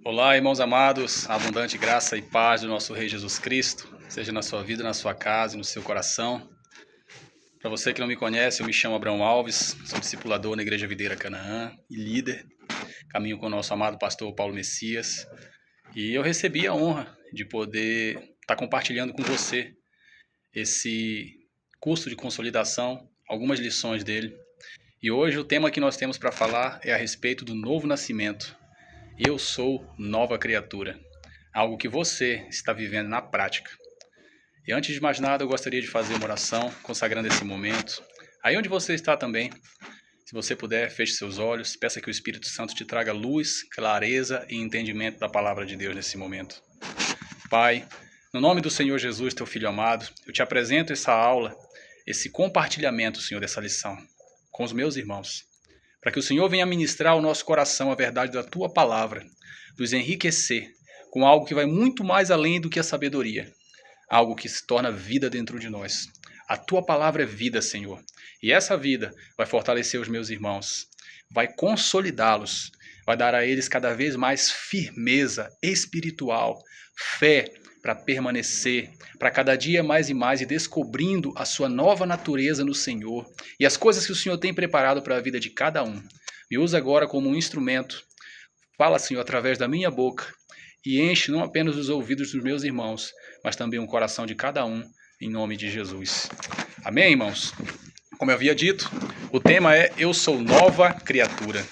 Olá, irmãos amados, a abundante graça e paz do nosso Rei Jesus Cristo, seja na sua vida, na sua casa e no seu coração. Para você que não me conhece, eu me chamo Abraão Alves, sou discipulador na Igreja Videira Canaã e líder, caminho com o nosso amado pastor Paulo Messias. E eu recebi a honra de poder estar compartilhando com você esse curso de consolidação, algumas lições dele. E hoje o tema que nós temos para falar é a respeito do novo nascimento. Eu sou nova criatura, algo que você está vivendo na prática. E antes de mais nada, eu gostaria de fazer uma oração, consagrando esse momento. Aí onde você está também, se você puder, feche seus olhos, peça que o Espírito Santo te traga luz, clareza e entendimento da palavra de Deus nesse momento. Pai, no nome do Senhor Jesus, teu Filho amado, eu te apresento essa aula, esse compartilhamento, Senhor, dessa lição, com os meus irmãos. Para que o Senhor venha ministrar ao nosso coração a verdade da Tua palavra, nos enriquecer com algo que vai muito mais além do que a sabedoria, algo que se torna vida dentro de nós. A Tua palavra é vida, Senhor, e essa vida vai fortalecer os meus irmãos, vai consolidá-los, vai dar a eles cada vez mais firmeza espiritual, fé para permanecer, para cada dia mais e mais ir descobrindo a sua nova natureza no Senhor e as coisas que o Senhor tem preparado para a vida de cada um. Me usa agora como um instrumento. Fala, Senhor, através da minha boca e enche não apenas os ouvidos dos meus irmãos, mas também o coração de cada um, em nome de Jesus. Amém, irmãos? Como eu havia dito, o tema é Eu sou nova criatura.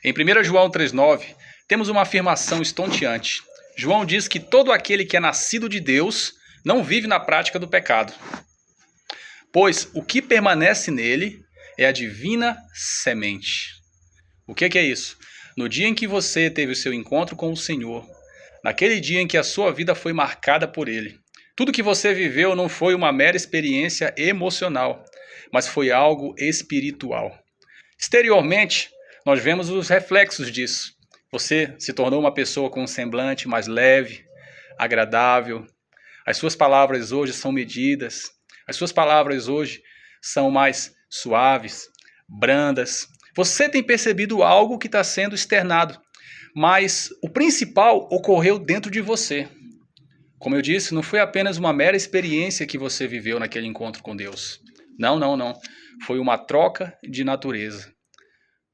Em 1 João 3,9, temos uma afirmação estonteante. João diz que todo aquele que é nascido de Deus não vive na prática do pecado, pois o que permanece nele é a divina semente. O que é isso? No dia em que você teve o seu encontro com o Senhor, naquele dia em que a sua vida foi marcada por Ele, tudo que você viveu não foi uma mera experiência emocional, mas foi algo espiritual. Exteriormente, nós vemos os reflexos disso. Você se tornou uma pessoa com um semblante mais leve, agradável. As suas palavras hoje são medidas. As suas palavras hoje são mais suaves, brandas. Você tem percebido algo que está sendo externado, mas o principal ocorreu dentro de você. Como eu disse, não foi apenas uma mera experiência que você viveu naquele encontro com Deus. Não. Foi uma troca de natureza.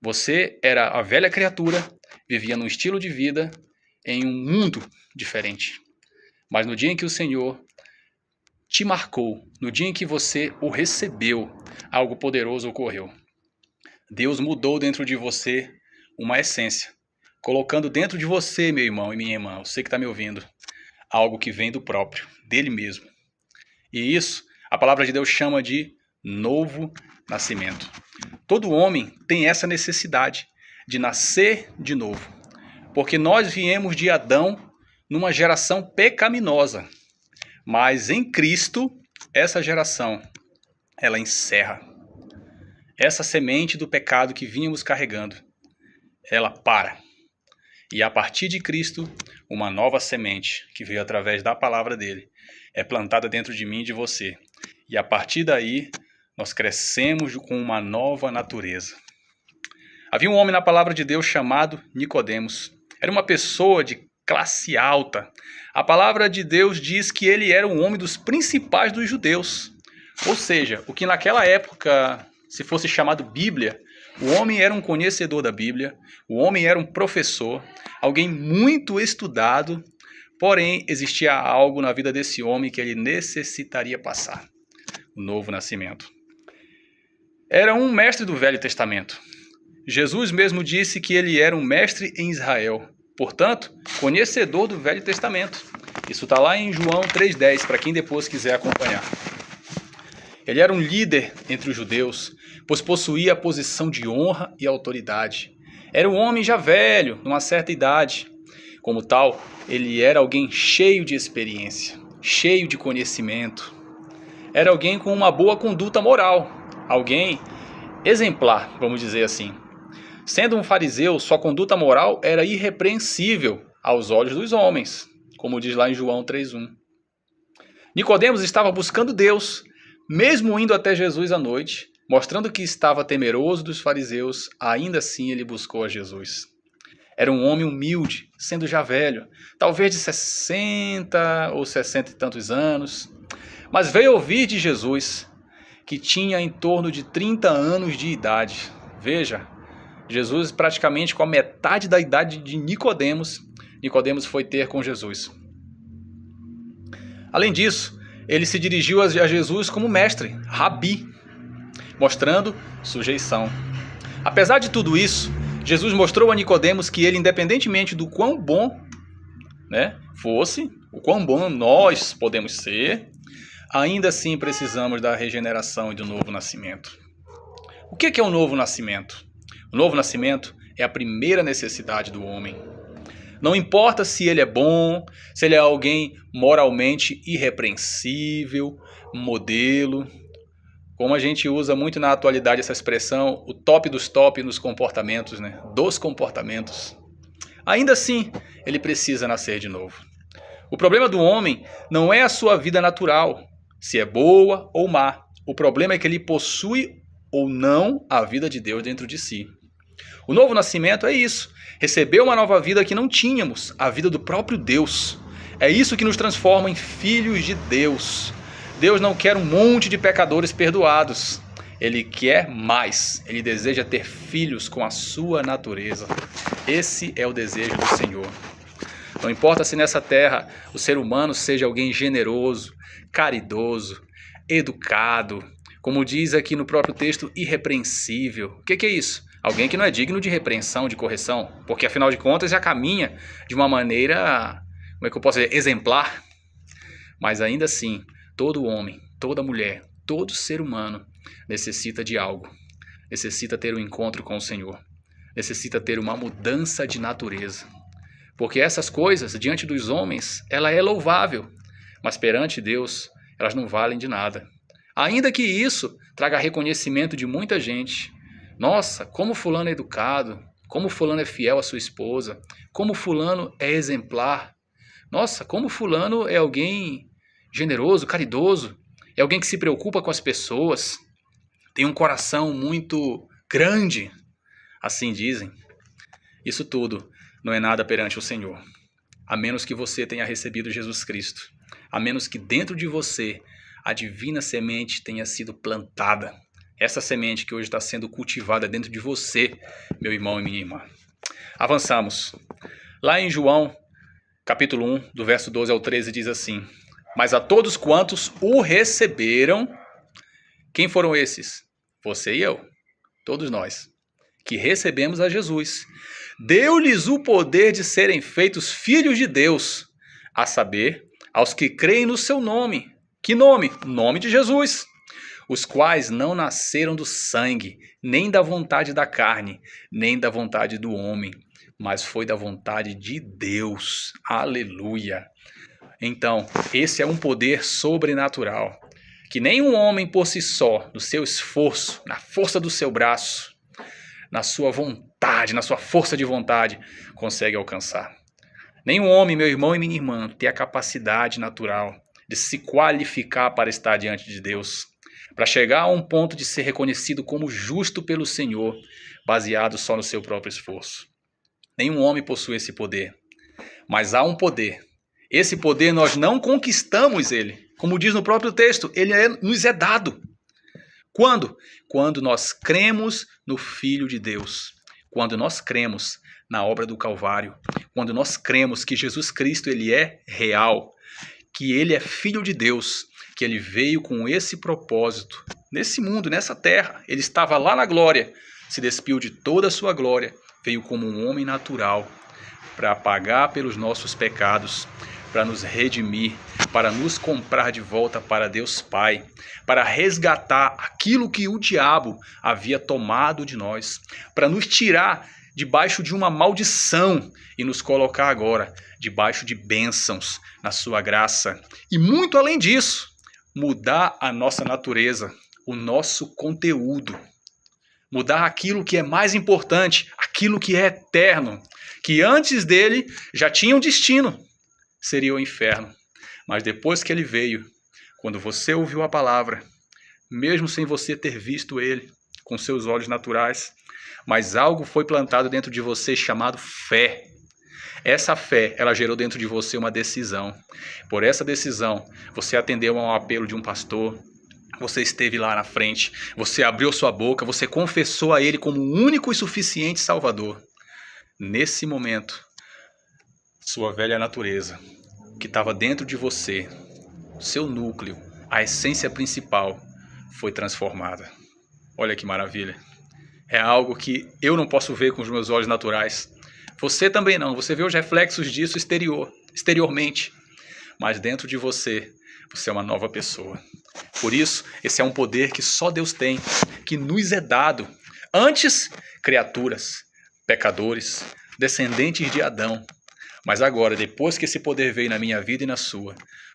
Você era a velha criatura, vivia num estilo de vida, em um mundo diferente. Mas no dia em que o Senhor te marcou, no dia em que você o recebeu, algo poderoso ocorreu. Deus mudou dentro de você uma essência, colocando dentro de você, meu irmão e minha irmã, você que está me ouvindo, algo que vem do próprio, dele mesmo. E isso, a palavra de Deus chama de novo nascimento. Todo homem tem essa necessidade de nascer de novo, porque nós viemos de Adão numa geração pecaminosa, mas em Cristo, essa geração, ela encerra. Essa semente do pecado que vínhamos carregando, ela para. E a partir de Cristo, uma nova semente, que veio através da palavra dele, é plantada dentro de mim e de você. E a partir daí, nós crescemos com uma nova natureza. Havia um homem na palavra de Deus chamado Nicodemos. Era uma pessoa de classe alta. A palavra de Deus diz que ele era um homem dos principais dos judeus. Ou seja, o que naquela época, se fosse chamado Bíblia, o homem era um conhecedor da Bíblia, o homem era um professor, alguém muito estudado, porém existia algo na vida desse homem que ele necessitaria passar. O novo nascimento. Era um mestre do Velho Testamento. Jesus mesmo disse que ele era um mestre em Israel, portanto, conhecedor do Velho Testamento. Isso está lá em João 3,10, para quem depois quiser acompanhar. Ele era um líder entre os judeus, pois possuía a posição de honra e autoridade. Era um homem já velho, numa certa idade. Como tal, ele era alguém cheio de experiência, cheio de conhecimento. Era alguém com uma boa conduta moral, alguém exemplar, vamos dizer assim. Sendo um fariseu, sua conduta moral era irrepreensível aos olhos dos homens, como diz lá em João 3,1. Nicodemos estava buscando Deus, mesmo indo até Jesus à noite, mostrando que estava temeroso dos fariseus, ainda assim ele buscou a Jesus. Era um homem humilde, sendo já velho, talvez de 60 ou 60 e tantos anos. Mas veio ouvir de Jesus, que tinha em torno de 30 anos de idade. Veja, Jesus praticamente com a metade da idade de Nicodemos. Nicodemos foi ter com Jesus. Além disso, ele se dirigiu a Jesus como mestre, rabi, mostrando sujeição. Apesar de tudo isso, Jesus mostrou a Nicodemos que ele, independentemente do quão bom fosse, o quão bom nós podemos ser, ainda assim precisamos da regeneração e do novo nascimento. O que é o novo nascimento? O novo nascimento é a primeira necessidade do homem. Não importa se ele é bom, se ele é alguém moralmente irrepreensível, modelo. Como a gente usa muito na atualidade essa expressão, o top dos top nos comportamentos, dos comportamentos. Ainda assim, ele precisa nascer de novo. O problema do homem não é a sua vida natural, se é boa ou má. O problema é que ele possui ou não a vida de Deus dentro de si. O novo nascimento é isso, receber uma nova vida que não tínhamos, a vida do próprio Deus. É isso que nos transforma em filhos de Deus. Deus não quer um monte de pecadores perdoados. Ele quer mais. Ele deseja ter filhos com a sua natureza. Esse é o desejo do Senhor. Não importa se nessa terra o ser humano seja alguém generoso, caridoso, educado, como diz aqui no próprio texto, irrepreensível. O que é isso? Alguém que não é digno de repreensão, de correção, porque afinal de contas já caminha de uma maneira, como é que eu posso dizer, exemplar. Mas ainda assim, todo homem, toda mulher, todo ser humano necessita de algo. Necessita ter um encontro com o Senhor. Necessita ter uma mudança de natureza. Porque essas coisas, diante dos homens, ela é louvável. Mas perante Deus, elas não valem de nada. Ainda que isso traga reconhecimento de muita gente. Nossa, como fulano é educado, como fulano é fiel à sua esposa, como fulano é exemplar. Nossa, como fulano é alguém generoso, caridoso, é alguém que se preocupa com as pessoas, tem um coração muito grande, assim dizem. Isso tudo não é nada perante o Senhor, a menos que você tenha recebido Jesus Cristo, a menos que dentro de você a divina semente tenha sido plantada. Essa semente que hoje está sendo cultivada dentro de você, meu irmão e minha irmã. Avançamos. Lá em João, capítulo 1, do verso 12 ao 13, diz assim: Mas a todos quantos o receberam, quem foram esses? Você e eu, todos nós, que recebemos a Jesus. Deu-lhes o poder de serem feitos filhos de Deus, a saber, aos que creem no seu nome. Que nome? O nome de Jesus. Os quais não nasceram do sangue, nem da vontade da carne, nem da vontade do homem, mas foi da vontade de Deus. Aleluia! Então, esse é um poder sobrenatural, que nenhum homem por si só, no seu esforço, na força do seu braço, na sua vontade, na sua força de vontade, consegue alcançar. Nenhum homem, meu irmão e minha irmã, tem a capacidade natural de se qualificar para estar diante de Deus, para chegar a um ponto de ser reconhecido como justo pelo Senhor, baseado só no seu próprio esforço. Nenhum homem possui esse poder, mas há um poder. Esse poder nós não conquistamos ele. Como diz no próprio texto, ele nos é dado. Quando? Quando nós cremos no Filho de Deus. Quando nós cremos na obra do Calvário. Quando nós cremos que Jesus Cristo ele é real, que ele é Filho de Deus, que ele veio com esse propósito, nesse mundo, nessa terra. Ele estava lá na glória, se despiu de toda a sua glória, veio como um homem natural, para pagar pelos nossos pecados, para nos redimir, para nos comprar de volta para Deus Pai, para resgatar aquilo que o diabo havia tomado de nós, para nos tirar debaixo de uma maldição e nos colocar agora debaixo de bênçãos na sua graça. E muito além disso, mudar a nossa natureza, o nosso conteúdo. Mudar aquilo que é mais importante, aquilo que é eterno, que antes dele já tinha um destino, seria o inferno. Mas depois que ele veio, quando você ouviu a palavra, mesmo sem você ter visto ele, com seus olhos naturais, mas algo foi plantado dentro de você chamado fé. Essa fé, ela gerou dentro de você uma decisão. Por essa decisão, você atendeu a um apelo de um pastor, você esteve lá na frente, você abriu sua boca, você confessou a Ele como o único e suficiente Salvador. Nesse momento, sua velha natureza, que estava dentro de você, seu núcleo, a essência principal, foi transformada. Olha que maravilha. É algo que eu não posso ver com os meus olhos naturais. Você também não. Você vê os reflexos disso exteriormente. Mas dentro de você, você é uma nova pessoa. Por isso, esse é um poder que só Deus tem, que nos é dado. Antes, criaturas, pecadores, descendentes de Adão. Mas agora, depois que esse poder veio na minha vida e na sua,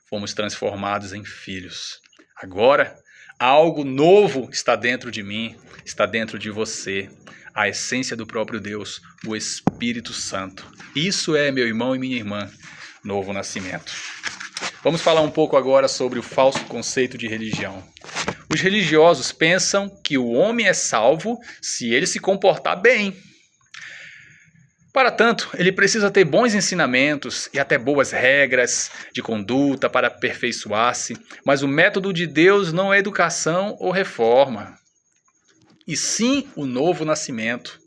fomos transformados em filhos. Agora, algo novo está dentro de mim, está dentro de você. A essência do próprio Deus, o Espírito Santo. Isso é, meu irmão e minha irmã, novo nascimento. Vamos falar um pouco agora sobre o falso conceito de religião. Os religiosos pensam que o homem é salvo se ele se comportar bem. Para tanto, ele precisa ter bons ensinamentos e até boas regras de conduta para aperfeiçoar-se, mas o método de Deus não é educação ou reforma, e sim o novo nascimento,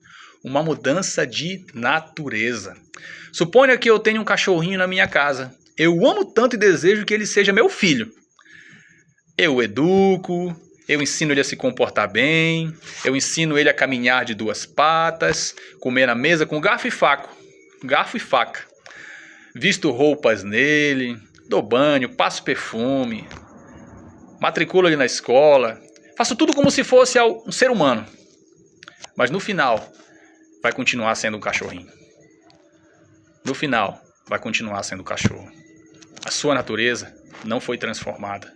uma mudança de natureza. Suponha que eu tenho um cachorrinho na minha casa. Eu amo tanto e desejo que ele seja meu filho. Eu o educo, eu ensino ele a se comportar bem, eu ensino ele a caminhar de 2 patas, comer na mesa com garfo e faca. Visto roupas nele, dou banho, passo perfume, matriculo ele na escola, faço tudo como se fosse um ser humano. Mas no final, vai continuar sendo um cachorrinho. No final, vai continuar sendo um cachorro. A sua natureza não foi transformada.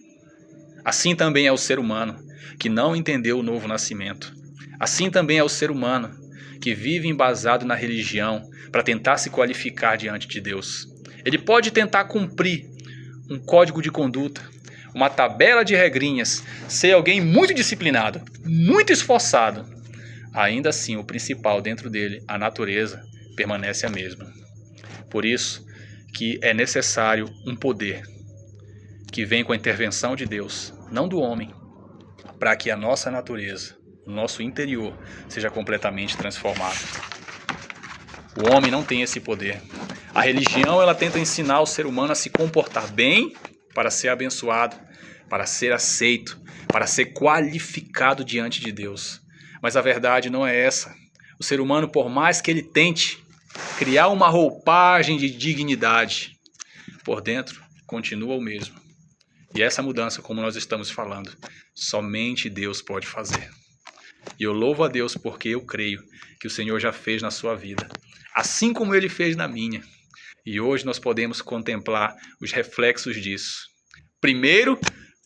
Assim também é o ser humano que não entendeu o novo nascimento. Assim também é o ser humano que vive embasado na religião para tentar se qualificar diante de Deus. Ele pode tentar cumprir um código de conduta, uma tabela de regrinhas, ser alguém muito disciplinado, muito esforçado. Ainda assim, o principal dentro dele, a natureza, permanece a mesma. Por isso que é necessário um poder que vem com a intervenção de Deus, não do homem, para que a nossa natureza, o nosso interior, seja completamente transformado. O homem não tem esse poder. A religião, ela tenta ensinar o ser humano a se comportar bem para ser abençoado, para ser aceito, para ser qualificado diante de Deus. Mas a verdade não é essa. O ser humano, por mais que ele tente criar uma roupagem de dignidade, por dentro continua o mesmo. E essa mudança, como nós estamos falando, somente Deus pode fazer. E eu louvo a Deus porque eu creio que o Senhor já fez na sua vida, assim como Ele fez na minha. E hoje nós podemos contemplar os reflexos disso. Primeiro,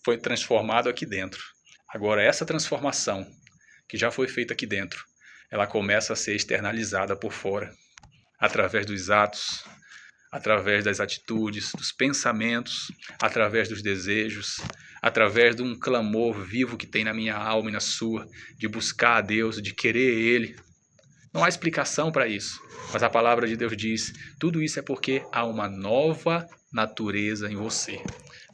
foi transformado aqui dentro. Agora, essa transformação que já foi feita aqui dentro, ela começa a ser externalizada por fora, através dos atos, através das atitudes, dos pensamentos, através dos desejos, através de um clamor vivo que tem na minha alma e na sua, de buscar a Deus, de querer Ele. Não há explicação para isso, mas a palavra de Deus diz, tudo isso é porque há uma nova natureza em você.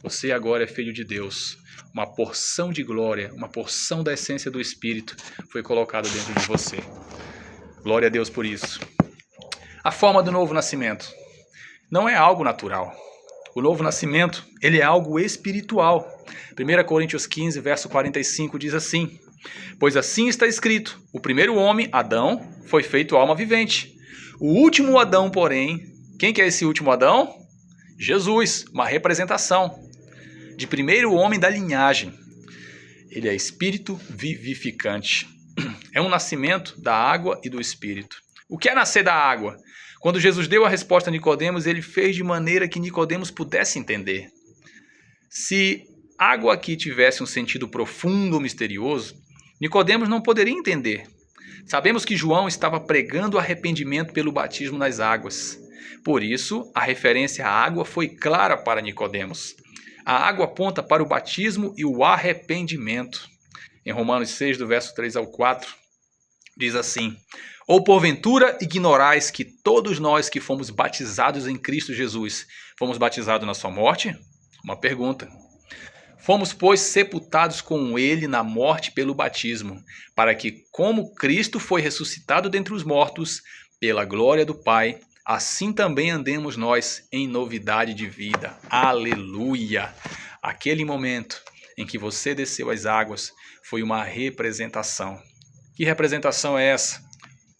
Você agora é filho de Deus. Uma porção de glória, uma porção da essência do Espírito foi colocada dentro de você. Glória a Deus por isso. A forma do novo nascimento não é algo natural. O novo nascimento, ele é algo espiritual. 1 Coríntios 15, verso 45 diz assim, pois assim está escrito, o primeiro homem, Adão, foi feito alma vivente. O último Adão, porém, quem que é esse último Adão? Jesus, uma representação de primeiro homem da linhagem. Ele é espírito vivificante. É um nascimento da água e do espírito. O que é nascer da água? Quando Jesus deu a resposta a Nicodemos, ele fez de maneira que Nicodemos pudesse entender. Se água aqui tivesse um sentido profundo ou misterioso, Nicodemos não poderia entender. Sabemos que João estava pregando arrependimento pelo batismo nas águas. Por isso, a referência à água foi clara para Nicodemos. A água aponta para o batismo e o arrependimento. em Romanos 6, do verso 3 ao 4, diz assim: ou porventura ignorais que todos nós que fomos batizados em Cristo Jesus, fomos batizados na sua morte? Uma pergunta. Fomos, pois, sepultados com ele na morte pelo batismo, para que, como Cristo foi ressuscitado dentre os mortos, pela glória do Pai, assim também andemos nós em novidade de vida. Aleluia! Aquele momento em que você desceu às águas foi uma representação. Que representação é essa?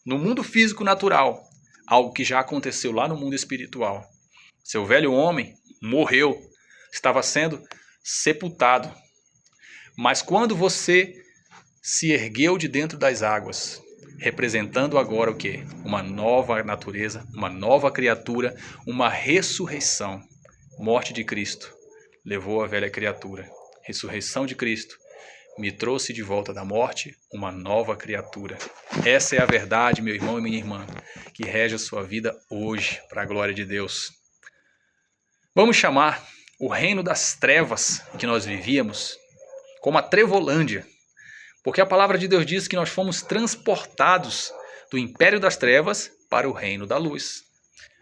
No mundo físico natural, algo que já aconteceu lá no mundo espiritual. Seu velho homem morreu, estava sendo sepultado. Mas quando você se ergueu de dentro das águas, representando agora o quê? Uma nova natureza, uma nova criatura, uma ressurreição. Morte de Cristo levou a velha criatura. Ressurreição de Cristo me trouxe de volta da morte uma nova criatura. Essa é a verdade, meu irmão e minha irmã, que rege a sua vida hoje, para a glória de Deus. Vamos chamar o reino das trevas em que nós vivíamos como a Trevolândia, porque a palavra de Deus diz que nós fomos transportados do império das trevas para o reino da luz.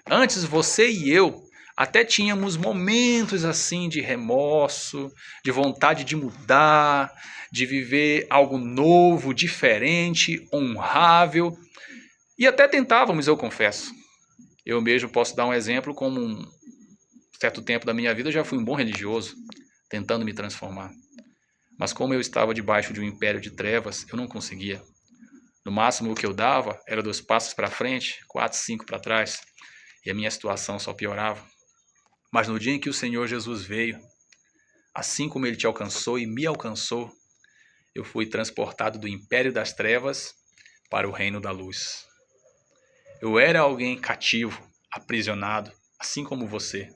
Antes, você e eu até tínhamos momentos assim de remorso, de vontade de mudar, de viver algo novo, diferente, honrável, e até tentávamos, eu confesso. Eu mesmo posso dar um exemplo, como um certo tempo da minha vida eu já fui um bom religioso, tentando me transformar. Mas como eu estava debaixo de um império de trevas, eu não conseguia. No máximo o que eu dava era 2 passos para frente, 4, 5 para trás, e a minha situação só piorava. Mas no dia em que o Senhor Jesus veio, assim como Ele te alcançou e me alcançou, eu fui transportado do império das trevas para o reino da luz. Eu era alguém cativo, aprisionado, assim como você.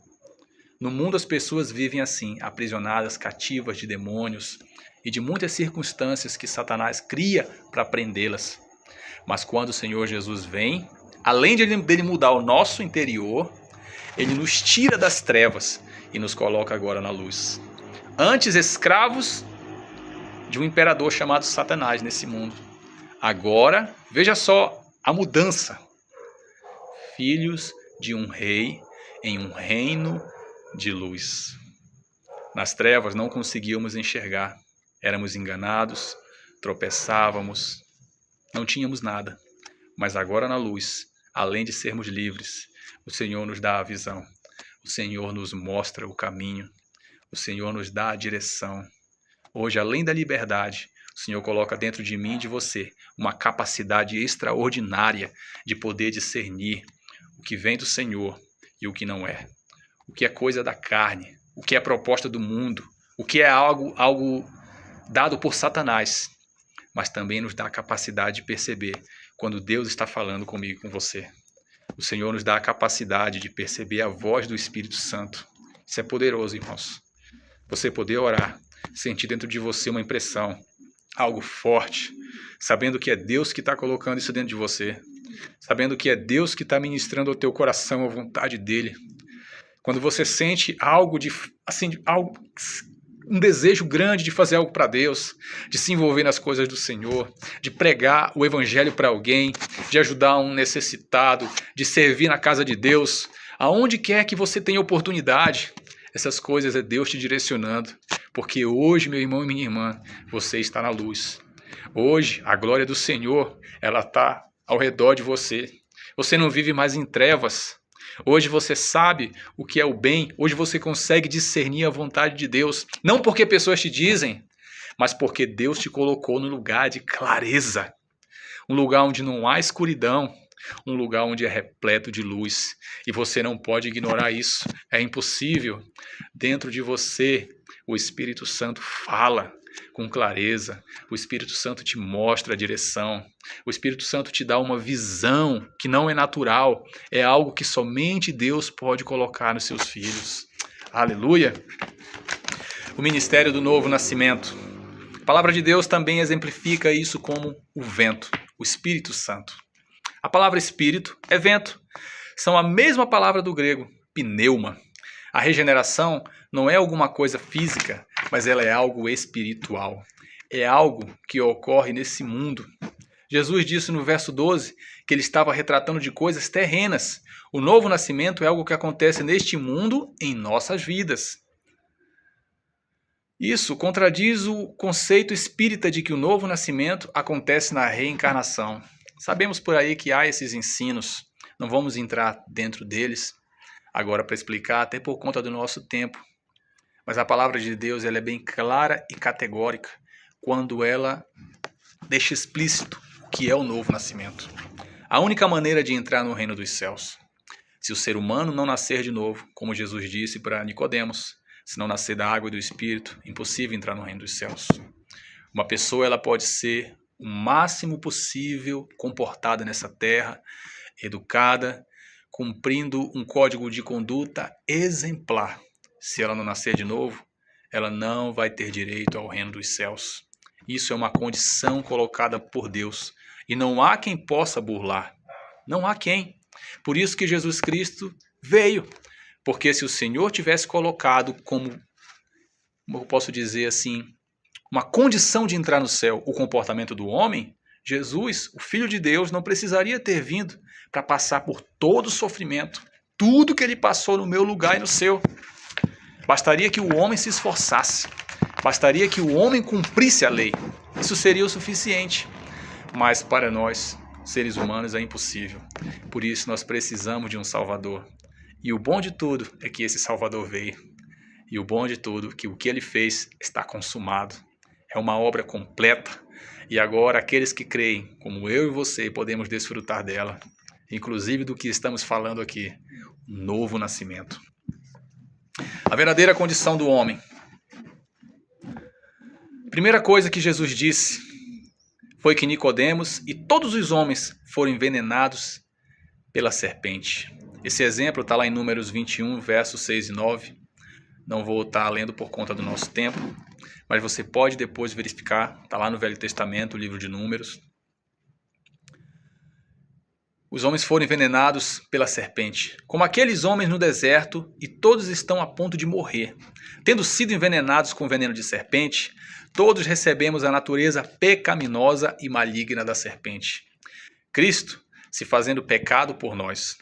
No mundo as pessoas vivem assim, aprisionadas, cativas de demônios e de muitas circunstâncias que Satanás cria para prendê-las. Mas quando o Senhor Jesus vem, além dele mudar o nosso interior, Ele nos tira das trevas e nos coloca agora na luz. Antes escravos de um imperador chamado Satanás nesse mundo. Agora, veja só a mudança. Filhos de um rei em um reino de luz. Nas trevas não conseguíamos enxergar. Éramos enganados, tropeçávamos, não tínhamos nada. Mas agora na luz, além de sermos livres, o Senhor nos dá a visão. O Senhor nos mostra o caminho. O Senhor nos dá a direção. Hoje, além da liberdade, o Senhor coloca dentro de mim e de você uma capacidade extraordinária de poder discernir o que vem do Senhor e o que não é. O que é coisa da carne, o que é proposta do mundo, o que é algo dado por Satanás, mas também nos dá a capacidade de perceber quando Deus está falando comigo e com você. O Senhor nos dá a capacidade de perceber a voz do Espírito Santo. Isso é poderoso, irmãos. Você poder orar, sentir dentro de você uma impressão, algo forte, sabendo que é Deus que está colocando isso dentro de você, sabendo que é Deus que está ministrando ao teu coração a vontade dEle. Quando você sente algo um desejo grande de fazer algo para Deus, de se envolver nas coisas do Senhor, de pregar o Evangelho para alguém, de ajudar um necessitado, de servir na casa de Deus, aonde quer que você tenha oportunidade, essas coisas é Deus te direcionando, porque hoje, meu irmão e minha irmã, você está na luz. Hoje, a glória do Senhor, ela está ao redor de você. Você não vive mais em trevas. Hoje você sabe o que é o bem, hoje você consegue discernir a vontade de Deus, não porque pessoas te dizem, mas porque Deus te colocou no lugar de clareza, um lugar onde não há escuridão, um lugar onde é repleto de luz, e você não pode ignorar isso, é impossível. Dentro de você, o Espírito Santo fala com clareza, o Espírito Santo te mostra a direção, o Espírito Santo te dá uma visão que não é natural, é algo que somente Deus pode colocar nos seus filhos. Aleluia! O ministério do novo nascimento. A palavra de Deus também exemplifica isso como o vento, o Espírito Santo. A palavra Espírito é vento, são a mesma palavra do grego, pneuma. A regeneração não é alguma coisa física, mas ela é algo espiritual. é algo que ocorre nesse mundo. Jesus disse no verso 12 que ele estava retratando de coisas terrenas. O novo nascimento é algo que acontece neste mundo em nossas vidas. Isso contradiz o conceito espírita de que o novo nascimento acontece na reencarnação. Sabemos por aí que há esses ensinos, não vamos entrar dentro deles agora para explicar, até por conta do nosso tempo. Mas a palavra de Deus ela é bem clara e categórica quando ela deixa explícito o que é o novo nascimento. A única maneira de entrar no reino dos céus, se o ser humano não nascer de novo, como Jesus disse para Nicodemos, se não nascer da água e do Espírito, impossível entrar no reino dos céus. Uma pessoa ela pode ser o máximo possível comportada nessa terra, educada, cumprindo um código de conduta exemplar. Se ela não nascer de novo, ela não vai ter direito ao reino dos céus. Isso é uma condição colocada por Deus. E não há quem possa burlar. Não há quem. Por isso que Jesus Cristo veio. Porque se o Senhor tivesse colocado como eu posso dizer assim, uma condição de entrar no céu, o comportamento do homem, Jesus, o Filho de Deus, não precisaria ter vindo para passar por todo o sofrimento. Tudo que ele passou no meu lugar e no seu. Bastaria que o homem se esforçasse. Bastaria que o homem cumprisse a lei. Isso seria o suficiente. Mas para nós, seres humanos, é impossível. Por isso nós precisamos de um Salvador. E o bom de tudo é que esse Salvador veio. E o bom de tudo é que o que ele fez está consumado. É uma obra completa. E agora aqueles que creem, como eu e você, podemos desfrutar dela. Inclusive do que estamos falando aqui. Um novo nascimento. A verdadeira condição do homem. Primeira coisa que Jesus disse foi que Nicodemos e todos os homens foram envenenados pela serpente. Esse exemplo está lá em Números 21, versos 6 e 9. Não vou estar lendo por conta do nosso tempo, mas você pode depois verificar. Está lá no Velho Testamento, o livro de Números. Os homens foram envenenados pela serpente, como aqueles homens no deserto, e todos estão a ponto de morrer. Tendo sido envenenados com veneno de serpente, todos recebemos a natureza pecaminosa e maligna da serpente. Cristo se fazendo pecado por nós.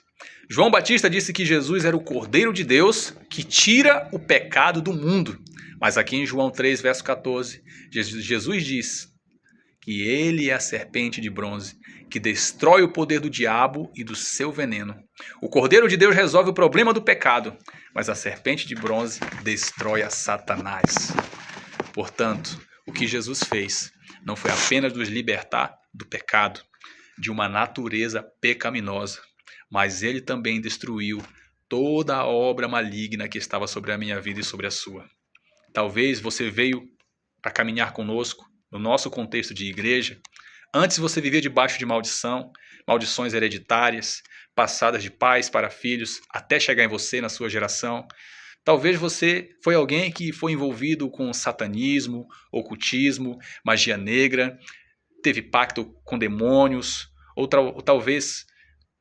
João Batista disse que Jesus era o Cordeiro de Deus que tira o pecado do mundo. Mas aqui em João 3, verso 14, Jesus diz que ele é a serpente de bronze, que destrói o poder do diabo e do seu veneno. O Cordeiro de Deus resolve o problema do pecado, mas a serpente de bronze destrói a Satanás. Portanto, o que Jesus fez não foi apenas nos libertar do pecado, de uma natureza pecaminosa, mas ele também destruiu toda a obra maligna que estava sobre a minha vida e sobre a sua. Talvez você veio para caminhar conosco no nosso contexto de igreja. Antes você vivia debaixo de maldição, maldições hereditárias, passadas de pais para filhos, até chegar em você, na sua geração. Talvez você foi alguém que foi envolvido com satanismo, ocultismo, magia negra, teve pacto com demônios, ou talvez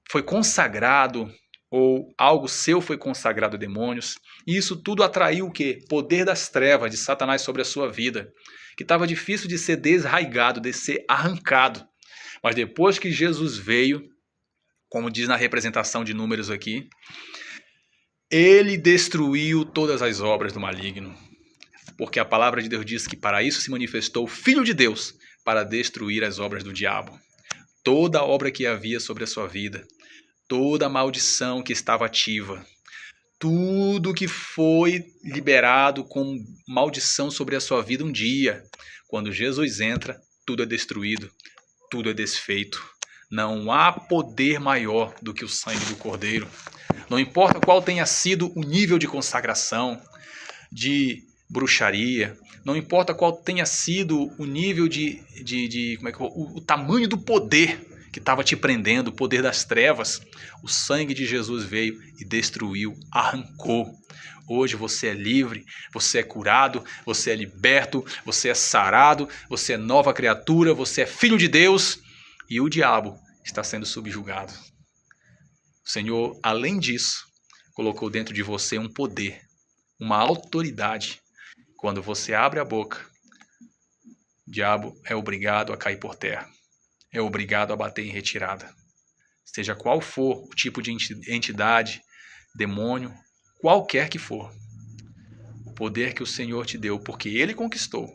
foi consagrado, ou algo seu foi consagrado a demônios. E isso tudo atraiu o quê? Poder das trevas de Satanás sobre a sua vida, que estava difícil de ser desraigado, de ser arrancado. Mas depois que Jesus veio, como diz na representação de Números aqui, ele destruiu todas as obras do maligno. Porque a palavra de Deus diz que para isso se manifestou o Filho de Deus, para destruir as obras do diabo. Toda a obra que havia sobre a sua vida, toda a maldição que estava ativa, tudo que foi liberado com maldição sobre a sua vida um dia, quando Jesus entra, tudo é destruído, tudo é desfeito. Não há poder maior do que o sangue do Cordeiro. Não importa qual tenha sido o nível de consagração, de bruxaria, não importa qual tenha sido o nível o tamanho do poder que estava te prendendo, o poder das trevas, o sangue de Jesus veio e destruiu, arrancou. Hoje você é livre, você é curado, você é liberto, você é sarado, você é nova criatura, você é filho de Deus e o diabo está sendo subjugado. O Senhor, além disso, colocou dentro de você um poder, uma autoridade. Quando você abre a boca, o diabo é obrigado a cair por terra, é obrigado a bater em retirada. Seja qual for o tipo de entidade, demônio, qualquer que for. O poder que o Senhor te deu, porque Ele conquistou,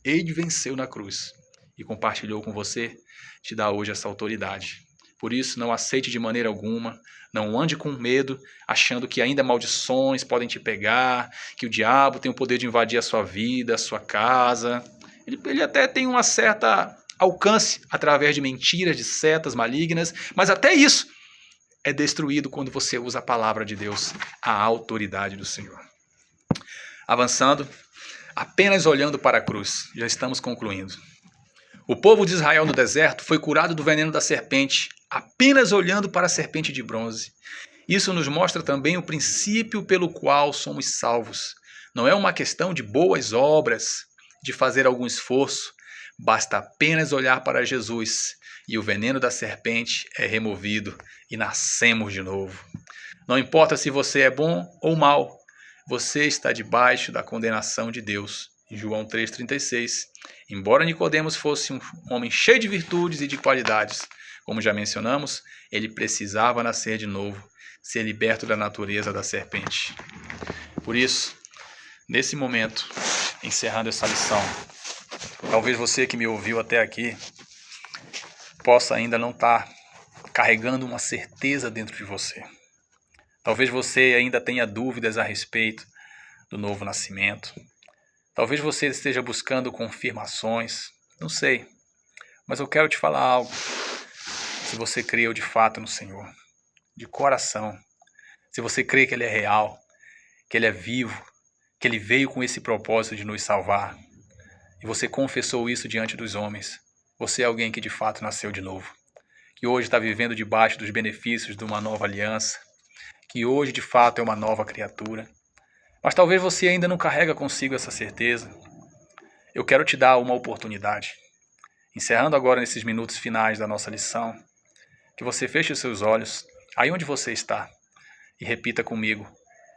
Ele venceu na cruz e compartilhou com você, te dá hoje essa autoridade. Por isso, não aceite de maneira alguma, não ande com medo, achando que ainda maldições podem te pegar, que o diabo tem o poder de invadir a sua vida, a sua casa. Ele até tem uma certa alcance através de mentiras, de setas malignas, mas até isso é destruído quando você usa a palavra de Deus, a autoridade do Senhor. Avançando, apenas olhando para a cruz, já estamos concluindo. O povo de Israel no deserto foi curado do veneno da serpente, apenas olhando para a serpente de bronze. Isso nos mostra também o princípio pelo qual somos salvos. Não é uma questão de boas obras, de fazer algum esforço, basta apenas olhar para Jesus e o veneno da serpente é removido e nascemos de novo. Não importa se você é bom ou mal, você está debaixo da condenação de Deus. Em João 3,36, embora Nicodemos fosse um homem cheio de virtudes e de qualidades, como já mencionamos, ele precisava nascer de novo, ser liberto da natureza da serpente. Por isso, nesse momento, encerrando essa lição, talvez você que me ouviu até aqui possa ainda não estar carregando uma certeza dentro de você. Talvez você ainda tenha dúvidas a respeito do novo nascimento. Talvez você esteja buscando confirmações, não sei, mas eu quero te falar algo. Se você crê de fato no Senhor, de coração, se você crê que Ele é real, que Ele é vivo, que Ele veio com esse propósito de nos salvar, e você confessou isso diante dos homens, você é alguém que de fato nasceu de novo, que hoje está vivendo debaixo dos benefícios de uma nova aliança, que hoje de fato é uma nova criatura. Mas talvez você ainda não carrega consigo essa certeza. Eu quero te dar uma oportunidade. Encerrando agora nesses minutos finais da nossa lição, que você feche os seus olhos, aí onde você está, e repita comigo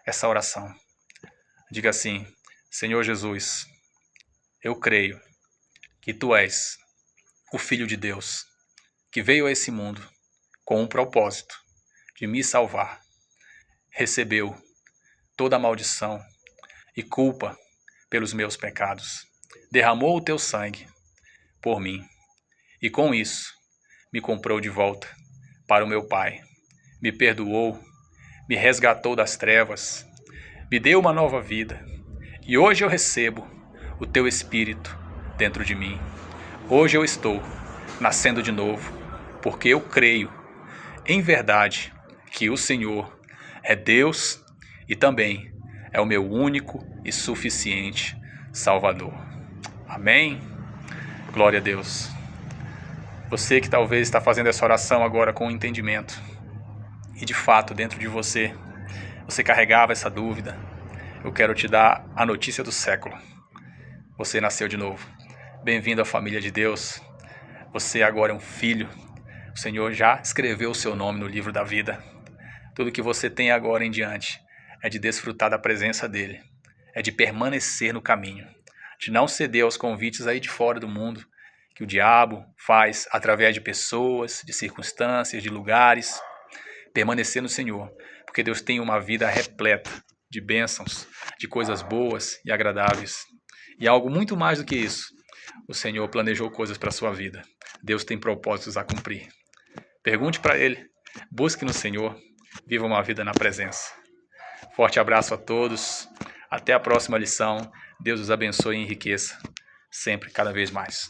essa oração. Diga assim: Senhor Jesus, eu creio que Tu és o Filho de Deus, que veio a esse mundo com um propósito de me salvar. Recebeu toda a maldição e culpa pelos meus pecados. Derramou o Teu sangue por mim. E com isso, me comprou de volta para o meu Pai. Me perdoou, me resgatou das trevas, me deu uma nova vida. E hoje eu recebo o Teu Espírito dentro de mim. Hoje eu estou nascendo de novo, porque eu creio, em verdade, que o Senhor é Deus e também é o meu único e suficiente Salvador. Amém? Glória a Deus. Você que talvez está fazendo essa oração agora com entendimento e de fato dentro de você carregava essa dúvida, eu quero te dar a notícia do século. Você nasceu de novo. Bem-vindo à família de Deus. Você agora é um filho. O Senhor já escreveu o seu nome no livro da vida. Tudo que você tem agora em diante é de desfrutar da presença dele, é de permanecer no caminho, de não ceder aos convites aí de fora do mundo, que o diabo faz através de pessoas, de circunstâncias, de lugares. Permanecer no Senhor, porque Deus tem uma vida repleta de bênçãos, de coisas boas e agradáveis. E algo muito mais do que isso, o Senhor planejou coisas para a sua vida. Deus tem propósitos a cumprir. Pergunte para Ele, busque no Senhor, viva uma vida na presença. Forte abraço a todos, até a próxima lição. Deus os abençoe e enriqueça, sempre, cada vez mais.